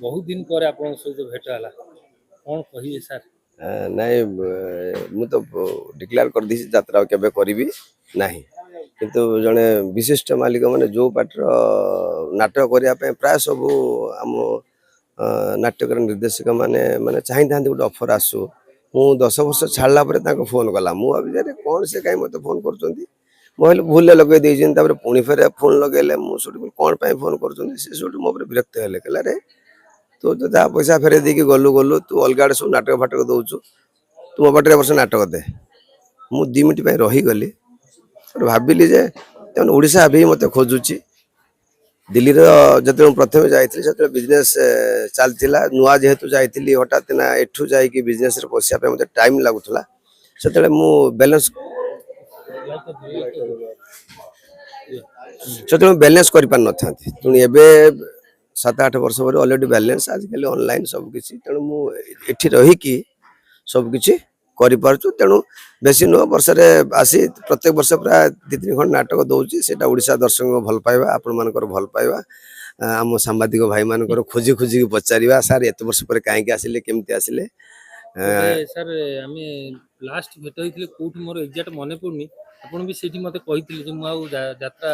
बहुत दिन पर आपन सहित भेट होला कौन कहिए सर ନାଇଁ ମୁଁ ତ ଡିକ୍ଲେୟାର କରିଦେଇଛି ଯାତ୍ରା କେବେ କରିବି ନାହିଁ କିନ୍ତୁ ଜଣେ ବିଶିଷ୍ଟ ମାଲିକ ମାନେ ଯୋଉ ପାଟିର ନାଟକ କରିବା ପାଇଁ ପ୍ରାୟ ସବୁ ଆମ ନାଟ୍ୟକର ନିର୍ଦ୍ଦେଶକ ମାନେ ମାନେ ଚାହିଁଥାନ୍ତି ଗୋଟେ ଅଫର ଆସୁ ମୁଁ 10 ବର୍ଷ ଛାଡ଼ିଲା ପରେ ତାଙ୍କୁ ଫୋନ କଲା ମୁଁ ଭାବିଲି ଆରେ କ'ଣ ସେ କାହିଁ ମୋତେ ଫୋନ କରୁଛନ୍ତି ମୁଁ ଭାବିଲି ଭୁଲରେ ଲଗେଇ ଦେଇଛନ୍ତି ତାପରେ ପୁଣି ଫେରେ ଫୋନ ଲଗେଇଲେ ମୁଁ ସେଠୁ କ'ଣ ପାଇଁ ଫୋନ କରୁଛନ୍ତି ସେ ସେଠୁ ମୋ ଉପରେ ବିରକ୍ତ ହେଲେ କହିଲା ରେ ତୁ ତ ଯାହା ପଇସା ଫେରେଇ ଦେଇକି ଗଲୁ ତୁ ଅଲଗା ଆଡ଼େ ସବୁ ନାଟକ ଫାଟକ ଦଉଛୁ ତୁ ମୋ ପାଟିରେ ବର୍ଷ ନାଟକ ଦେ ମୁଁ 2 ମିନିଟ୍ ପାଇଁ ରହିଗଲି ଭାବିଲି ଯେ ତେଣୁ ଓଡ଼ିଶା ଏବେ ମୋତେ ଖୋଜୁଛି ଦିଲ୍ଲୀର ଯେତେବେଳେ ପ୍ରଥମେ ଯାଇଥିଲି ସେତେବେଳେ ବିଜନେସ୍ ଚାଲିଥିଲା ନୂଆ ଯେହେତୁ ଯାଇଥିଲି ହଠାତ୍ ନା ଏଠୁ ଯାଇକି ବିଜନେସ୍ରେ ପଶିବା ପାଇଁ ମୋତେ ଟାଇମ୍ ଲାଗୁଥିଲା ସେତେବେଳେ ମୁଁ ବ୍ୟାଲେନ୍ସ କରିପାରିନଥାନ୍ତି ତେଣୁ ଏବେ 7-8 ବର୍ଷ ପରେ ଅଲରେଡ଼ି ବ୍ୟାଲେନ୍ସ ଆଜିକାଲି ଅନଲାଇନ୍ ସବୁକିଛି ତେଣୁ ମୁଁ ଏଠି ରହିକି ସବୁକିଛି କରିପାରୁଛୁ ତେଣୁ ବେଶୀ ନୁହଁ ବର୍ଷରେ ଆସି ପ୍ରତ୍ୟେକ ବର୍ଷ ପ୍ରାୟ 2-3 ଖଣ୍ଡ ନାଟକ ଦେଉଛି ସେଇଟା ଓଡ଼ିଶା ଦର୍ଶକଙ୍କ ଭଲ ପାଇବା ଆପଣମାନଙ୍କର ଭଲ ପାଇବା ଆମ ସାମ୍ବାଦିକ ଭାଇମାନଙ୍କର ଖୋଜି ଖୋଜିକି ପଚାରିବା ସାର୍ ଏତେ ବର୍ଷ ପରେ କାହିଁକି ଆସିଲେ କେମିତି ଆସିଲେ सर आम लास्ट भेट होते कौटी मोर एक्जाक्ट मन पड़नी आपन भी सेठी मते कहितले जे मु आ यात्रा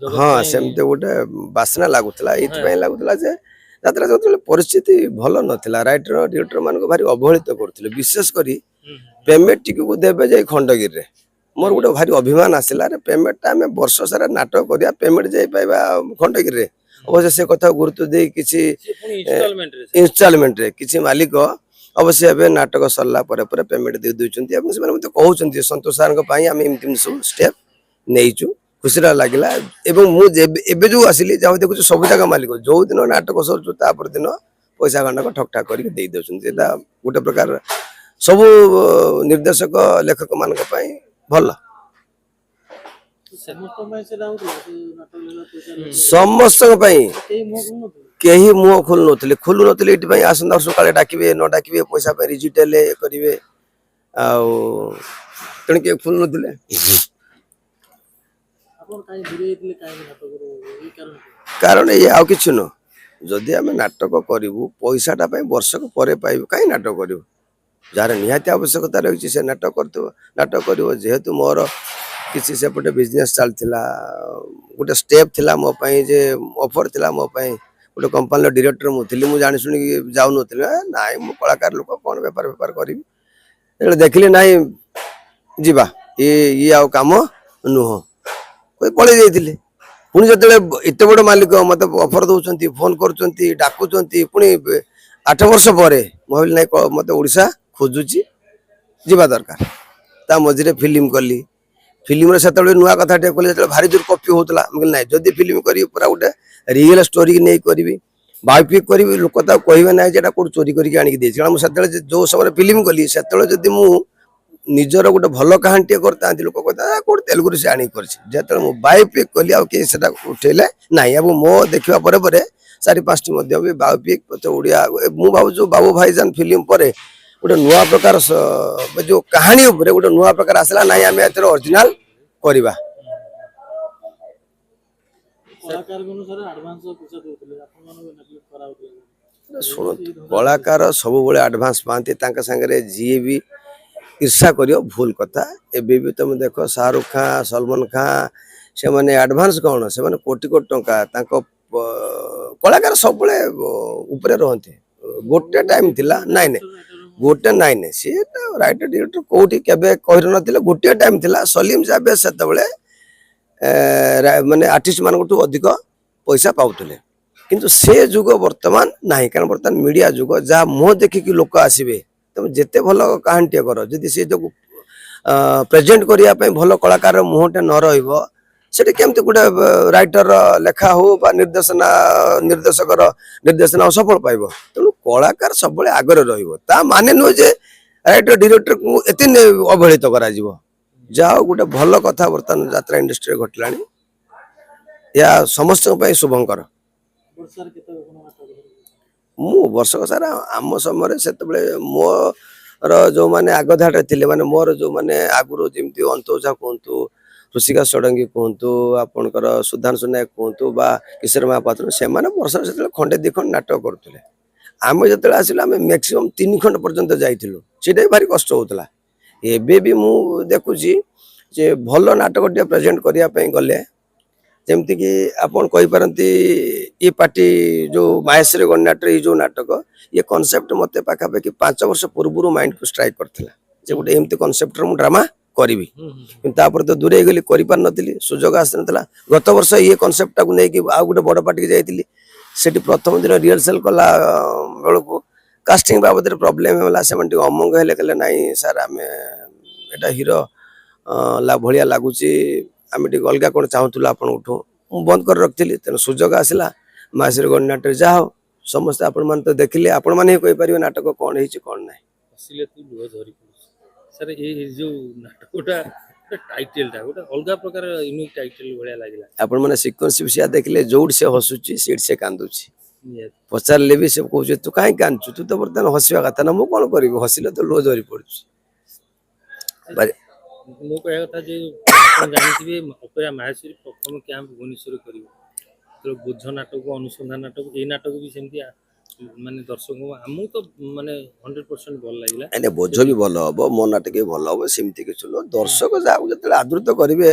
जगत हाँ में सेमते गोटे बासना लगुला ये लगुला जे यात्रा जो परिस्थिति भल नाला राइटर डिरेक्टर मान भारी अवहेलित करते विशेषकर पेमेंट टी को देवे जाए खंडगिरी मोर गोटे भारी अभिमान आसला पेमेंट आम वर्ष सारा नाटक करिया पेमेंट जाई पाइबा खंडगिरी अवश्य से कथा गुरुत्व दे किसी इंस्टॉलमेंट रे किसी मालिक अवश्य एवं नाटक सरला पेमेंट दे दूसरी कहते सतोष सार आम एमती सब स्टेप नहीं खुशी लगे एवं जो आसिली जहाँ देखुच सब जाक मालिक जो दिन नाटक सरुचु तापर दिन पैसा खंडक ठक ठाक कर गोटे प्रकार सब निर्देशक लेखक मान भल समस्त कहीं मुह खोलु नी ये आसंता वर्ष काले डाके न डाके पैसा रिजिटेल करेंगे तेणु किए खोलु नी कारण ये आउ कि नुह जदि आम नाटक करूँ पैसाटा वर्षक पर पाइब कहीं नाटक करूँ जार निहाती आवश्यकता रही से नाटक कर जेहेतु मोर किसी सेपटे बिजनेस चलता गोटे स्टेप थिला मो पई जे ऑफर थिला मो पई गोटे कंपनी डायरेक्टर मुझे जानी शुणी जाऊन ना मु कलाकार लोक कौन बेपार बेपार करी देखिली ना जीवा ये आउ काम नुह कोई पलि जाइए पुणी जो एत बड़ मालिक मत ऑफर दौरान फोन कर डाकुंट पुणी 8 वर्ष पर भाविल ना मत ओडिशा खोजुची जीवा दरकार ता मझे फिल्म कली फिल्म से नुआ कथा कहले भारी जोर कॉपी होता ना जदि फिल्म करी पूरा गोटे रियल स्टोरी नहीं करी बायोपिक करी लोक कहे ना जे कौट चोरी करके जो समय फिल्म कली से निजर गोटे भल कहानी करता लोक कहता कौट तेलुगु से आनी कर बायोपिक कली आटा उठेले ना अब मो देखा पर 4-5 भी बायोपिक ओडिया मु भाव बाबू भाईजान फिल्म पर गोटे नुआ प्रकार जो कहानी गोटे नुआ प्रकार आसला ना आम ओरिजिनाल करवा शुणु कलाकार सब आडभांस पाती सांगे जी भी ईर्षा कर भूल कथा एबे भी तुम देख शाहरुख खान सलमान खान से मैंने आडभांस कौन से कोटी कोटी टंका कलाकार सब रहते गोटे टाइम थिला नाई गोटे नाई सी राइटर डायरेक्टर कौटी केबे कहि न गोटे टाइम थिला सलीम जाबे सेतबेले माने आर्टिस्ट मान अधिक पैसा पाउतले किंतु से जुग वर्तमान नाही कारण वर्तमान मीडिया जुग जहाँ मुह देखिकी लोक आसबे तुम जिते भल कहानी कर जदि सी जो प्रेजेंट करने भल कलाकार मुहटे न रही केमती गोटे राइटर लेखा हो निर्देशक निर्देशना सफल पाइब तेणु कलाकार सब आगे रा माने नुह जे राइटर डायरेक्टर को एत अवहेलित करा जाओ गोटे भल कथा बर्तमान यात्रा इंडस्ट्री घटला या समस्त शुभंकर मु वर्षक सारा आम समय से मोर जो मैंने आग धाटे थे माने मोर जो मैंने आगुरी जमी अंत ओझा कहतु ऋषिका षडंगी कहतु आपणकर सुधांशु नायक कहतु बा किशोर महापात्र से वर्ष से खंडे दी खंड नाटक करुले आम जो आसिलु आम मैक्सीम 3 खंड पर्यंत जाइलु से भारी कष्ट होता एबे भी मु देखुची जे भल नाटक प्रेजेंट करने गले जमती कि आपन कही पारती ये पार्टी जो माहेश्वरी गणनाट्य ये जो नाटक ये कॉन्सेप्ट मते पाखापाखि 5 वर्ष पूर्व माइंड को स्ट्राइक करथिला जे गोटे एमती कॉन्सेप्ट मु ड्रामा करी किंतु तो दूरे गली करि पार नथिली सुजोग आसनथला गत वर्ष ये कॉन्सेप्ट को नहीं कि आ गोटे बड़ पार्टी के जाइतिली सेठी प्रथम दिन रिहर्सल कला बेलको कास्टिंग बाबद प्रॉब्लम होला से अमंग हेले कहले नहीं सर आम एटा हीरो भलिया लगुच आम टे अलग कौन चाहूल आपठ बंद कर रखी तेना सुजोग आसला माहेश्वरी गणनाट्य जा हो समस्त आपण मान तो देखिले आपण मान ही कहि परिबे नाटक कौन है कौन ना हसिले तू लुह झरी सर ये जो नाटकटा टाइटल टा गोटे अलग प्रकार यूनिक टाइटल भलिया लागला आपण माने सीक्वेंस विषय देखिले जोड से हसुची सीट से कांदुची पचारले भी सब कहू तू कहीं कांदछु तू तो बर्तमान हसिया कथा ना मु कोन करिबे हसिले तो लुह झरी पड़छ मो कह कथा जे आपण जानिथिबे अपेरा माहेश्वरी प्रथम कैंप भुवनेश्वर करिवो तो बुद्ध नाटक अनुसंधान नाटक ए नाटक भी सेमती माने दर्शक हमू तो माने 100% भल लागला एने बोझ भी भल हबो मो नाटक भी भल हबो सेमती के चलो दर्शक जाऊ जते आदृत करिवे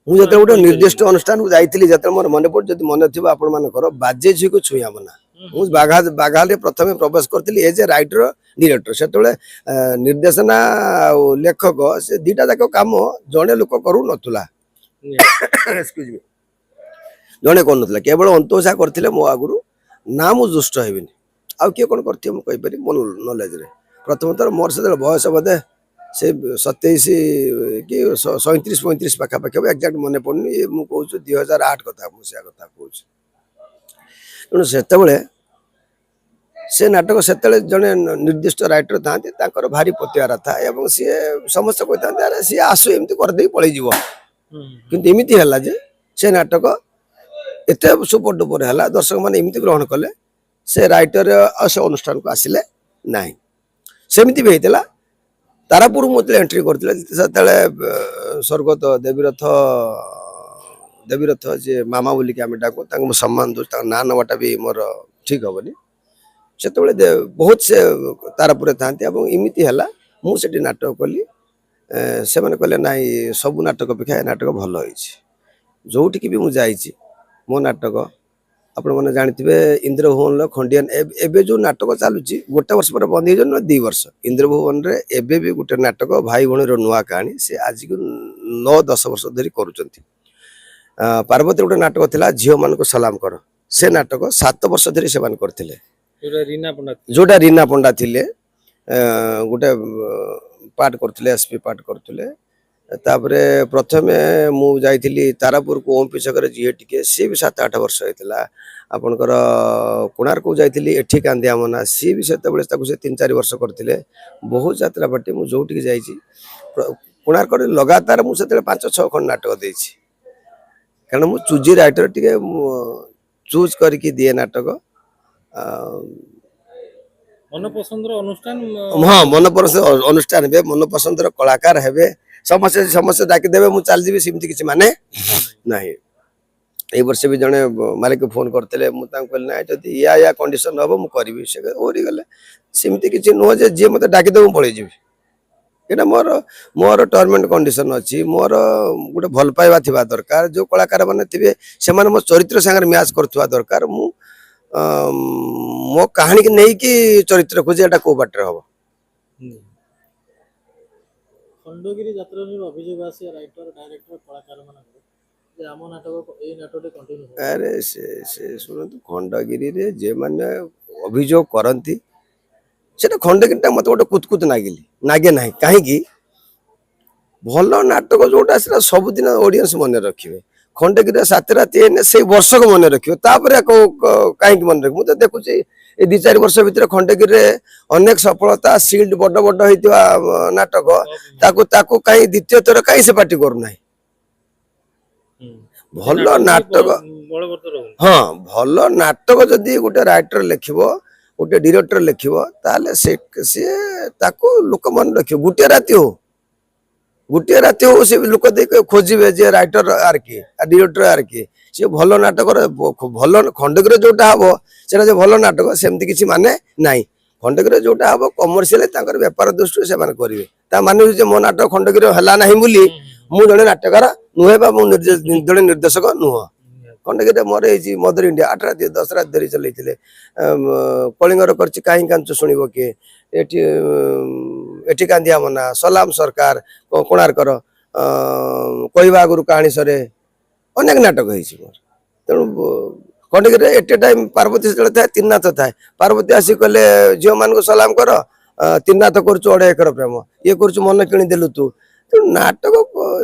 मु जते गोटे निर्दिष्ट अनुष्ठान को जाइतिली जते मोर मने पड़ जति मने थिबा आपण मानकर बाजे झी को छुया मना मु बाघाले प्रथमे प्रवेश करतिली एज ए राइटर डायरेक्टर सेतले निर्देशना लेखक से दीटा जाक काम जणे लोक करू नथुला एक्सक्यूज मी जणे कोन नथला केवल अंतोषा करथिले मो आगुरु ना मु दुष्ट हेबिनी आ किए कोन करथि मु कहि पारि मो नॉलेज रे प्रथम तर मोर से बयस बोधे से 27 कि 37 35 पाखा पाखा एक्जाक्ट मने पड़नी मु कहू 2008 कथा मु से कथा कहू तेणु सेतबले से नाटक सेतले जने निर्दिष्ट राइटर थांती ताकर भारी पतियारा था एवं सी समस्त कहते अरे सी आसु एमती कर दे पळै जीवो किंतु एमिति हला जे से नाटक एते सुपर डुपर हला दर्शक माने एमिति ग्रहण कले से राइटर से अनुष्ठान को आसिले नाही सेमिति भी हेतला तारापुर मते एंट्री करथिले सेतले स्वर्गत देवीरथ जे मामा बोली के आमे डाको तांको सम्मान दो ता ना नवाटा भी मोर ठीक हबनी सेतबले बहुत से तारापुर थांती एवं एमिति हला मु सेठी नाटक कली से माने कहले नाही सब नाटक अपेक्षा नाटक भल होइछि जोठी भी मु जाइछि मो नाटक आपण मैंने जानते इंद्रभुवन खंडियान एबे जो नाटक चलुची गोटे वर्ष पर बंद हो 2 वर्ष इंद्रभुवन रे एबे भी गोटे नाटक भाई भौणी नुआ कहानी से आज को 9-10 वर्ष धरी करुचंती पार्वती गोटे नाटक थिला झियो मान को सलाम कर से नाटक 7 वर्ष धरी से मान करथिले जोटा रीना पंडा थिले गोटे पार्ट करथिले एसपी पार्ट करथिले तापरे प्रथमे मु जाइथिली तारापुर को ओम पिछकर जीए टिके सी भी 7-8 वर्ष होइतिला आपनकर कोणार्क को जाइथिली एठी कांदिया मना सी भी सेतबेले ताकू से 3-4 वर्ष करथिले बहुत यात्रा बाटी मु जोटिके जाइछि कोणार्क लगातार मु सेतले 5-6 खंड नाटक देछि कारण मु चूजी राइटर टिके चूज करके दिए नाटक मन पसंदर अनुष्ठान हाँ मन पसंद अनुष्ठान हे मन पसंदर कलाकार हेबे समस्या समस्या डाकी देवे मु चल जीवी सिमती किछि माने नाही ए वर्ष भी जने मालिक फोन करते मु कहले ना जदि या कंडीशन हम मु करबी से ओरी गले सिमती किछि नो जे जे मते डाकी देबो पळै जीवी एटा मोर टर्म एंड कंडीशन अछि मोर गोटे भल पाइबा थिबा दरकार जो कलाकार माने थिबे से माने मो चरित्र संगे मैच करथुवा दरकार मु मो कहानी के नहीं कि चरित्र खोजे एटा को बाटर हबो खंडगिरी यात्रा अभियोग आसे राइटर डायरेक्टर कलाकार मानक जे आम नाटक ए नाटक कंटिन्यू अरे से सुनतु खंडगिरी रे जे माने अभियोग करंती सेटा खंडगिरी मत गोटे कुतकुत नागे ना कहीं भल नाटक जोटा से सब दिन ऑडियंस मन रखिए खंडगिरी 7 रात से वर्ष को मन रखिए कहीं मन रख मुझे देखुची ए 2-4 वर्ष भितर खंडगिरी अनेक सफलता सील्ड बड़ बड़ होइतिबा नाटक ताकू कहीं द्वितीय थर कहीं से पार्टी करू नाही भल नाटक हाँ भल नाटक जदि गोटे राइटर लिखिबो गोटे डायरेक्टर लिखिबो ताले से ताकू लोक मन रखियो गुटे राती हो ଗୋଟିଏ ରାତି ହଉ ସେ ଲୋକ ଦେଇ ଖୋଜିବେ ଯେ ରାଇଟର ଆର କିଏ ଡିରେକ୍ଟର ଆର କିଏ ସେ ଭଲ ନାଟକର ଭଲ ଖଣ୍ଡଗିରି ଯୋଉଟା ହବ ସେଟା ଯେ ଭଲ ନାଟକ ସେମିତି କିଛି ମାନେ ନାହିଁ ଖଣ୍ଡଗିରି ଯୋଉଟା ହବ କମର୍ସିଆଲ ତାଙ୍କର ବେପାର ଦୃଷ୍ଟିରୁ ସେମାନେ କରିବେ ତା ମାନେ ହଉଛି ଯେ ମୋ ନାଟକ ଖଣ୍ଡଗିରି ହେଲା ନାହିଁ ବୋଲି ମୁଁ ଜଣେ ନାଟକର ନୁହେଁ ବା ମୁଁ ଜଣେ ନିର୍ଦ୍ଦେଶକ ନୁହଁ ଖଣ୍ଡଗିରିରେ ମୋର ହେଇଛି ମଦର ଇଣ୍ଡିଆ 8 ରାତି 10 ରାତି ଧରି ଚଲେଇଥିଲେ କଳିଙ୍ଗର କରିଛି କାହିଁ କାଞ୍ଚ ଶୁଣିବ କିଏ ଏଠି ଏଠି କାନ୍ଦିଆ ମନା ସଲାମ ସରକାର କୋଣାର୍କର କହିବା ଆଗରୁ କାହାଣୀ ସରେ ଅନେକ ନାଟକ ହେଇଛି ମୋର ତେଣୁ ଖଣ୍ଡଗିରିରେ ଏଟେ ଟାଇମ୍ ପାର୍ବତୀ ଯେତେବେଳେ ଥାଏ ତିନିନାଥ ଥାଏ ପାର୍ବତୀ ଆସି କହିଲେ ଝିଅମାନଙ୍କୁ ସଲାମ କର ତିନିନାଥ କରୁଛୁ 2.5 ଏକର ପ୍ରେମ ଇଏ କରୁଛୁ ମନ କିଣିଦେଲୁ ତୁ ତେଣୁ ନାଟକ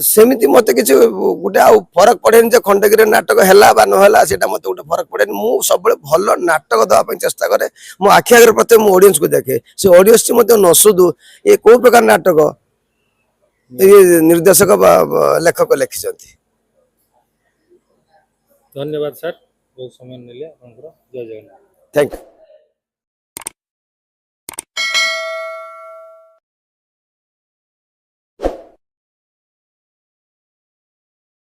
ସେମିତି ମତେ କିଛି ଗୋଟେ ଆଉ ଫରକ ପଡେନି ଯେ ଖଣ୍ଡଗିରିରେ ନାଟକ ହେଲା ବା ନହେଲା ସେଇଟା ମତେ ଗୋଟେ ଫରକ ପଡେନି ମୁଁ ସବୁବେଳେ ଭଲ ନାଟକ ଦେବା ପାଇଁ ଚେଷ୍ଟା କରେ ମୋ ଆଖି ଆଗରେ ପ୍ରଥମେ ମୁଁ ଅଡିଏନ୍ସକୁ ଦେଖେ ସେ ଅଡିଏନ୍ସଟି ମଧ୍ୟ ନ ସୁଧୁ ଏ କୋଉ ପ୍ରକାର ନାଟକ ଇଏ ନିର୍ଦ୍ଦେଶକ ବା ଲେଖକ ଲେଖିଛନ୍ତି ଧନ୍ୟବାଦ ସାର୍ ବହୁତ ସମୟ ନେଲେ ଆପଣଙ୍କର ଜୟ ଜଗନ୍ନାଥ ଥ୍ୟାଙ୍କ ୟୁ